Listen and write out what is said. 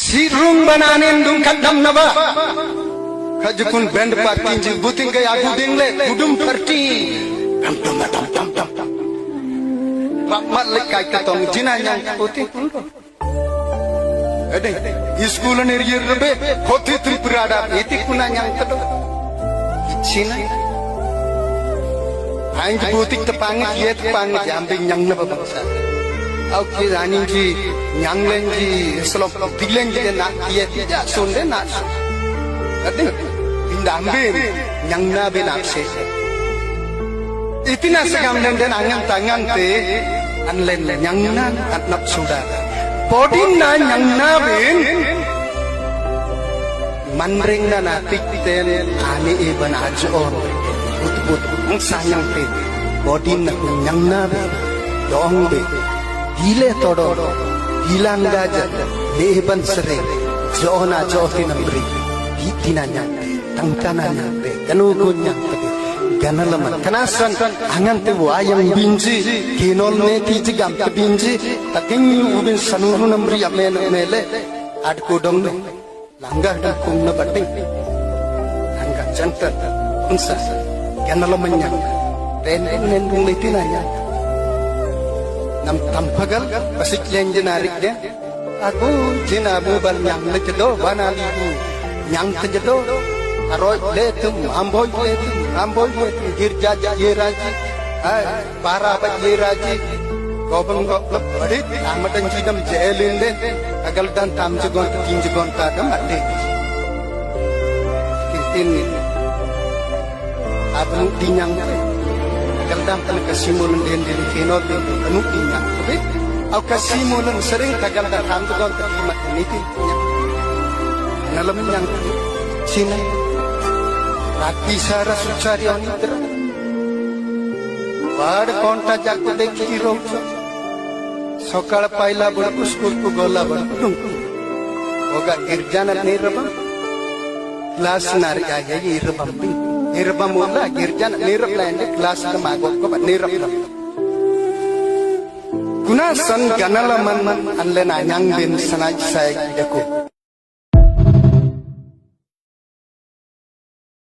Sirung bananen dung kadam naba. Kajukun band party jibuting kay aku dingle gudum party. Dam dam dam dam dam. Pamat lekai katong jinanyang putih. Ade school neriyer rebe khoti tripurada eti kunanyang tado. China. Aing jibutik tepangit yet pangit ambing nyang naba bangsa. Oke raning ji nyang len ji selop dilen ji nak yet ja sunde nak. Ade indambe nyang na be nak se. Itina segam den angan tangan te anlen nyang na atnap suda. Podin na nyang na bin manring na natik ten ani iban ajon put ang sayang te podin na nyang na bin dong be hile todo hilang gaja leban sere jona joti nambri itina nyang te tangkana nyang te kanu nyang te ganalaman kanasan angan te wayang binji kinol ne ti gam te binji taking ubin sanuru namri amen mele ad kudong ne langga da kung na bating angga jantan unsa ganalaman nyang ren nen dung letina nyang nam tampagal pasik len jenarik de aku jinabu bal nyang le jedo banali nyang te jedo Aroy letum amboy letum girja yeraji para ba yeraji gobang goblok badit amadan jinam jelin den agal dan tam jugon tin jugon ta dam ade kitin abnu tinyang agal dan tan kasimulun den den kenot den anu tinyang badit au kasimulun sering agal dan tam jugon ta kimat niti nalam yang sini Rati sara sucari onitra Wad konta jakku dekhi ro Sokal paila bulku school ku gola bulku Oga girjana nirabam Kelas nari aja irabam Irabam mula girjana nirab lainnya kelas kemagok ko nirab Kunasan ganalaman anlen anyang bin sanaj saya jaku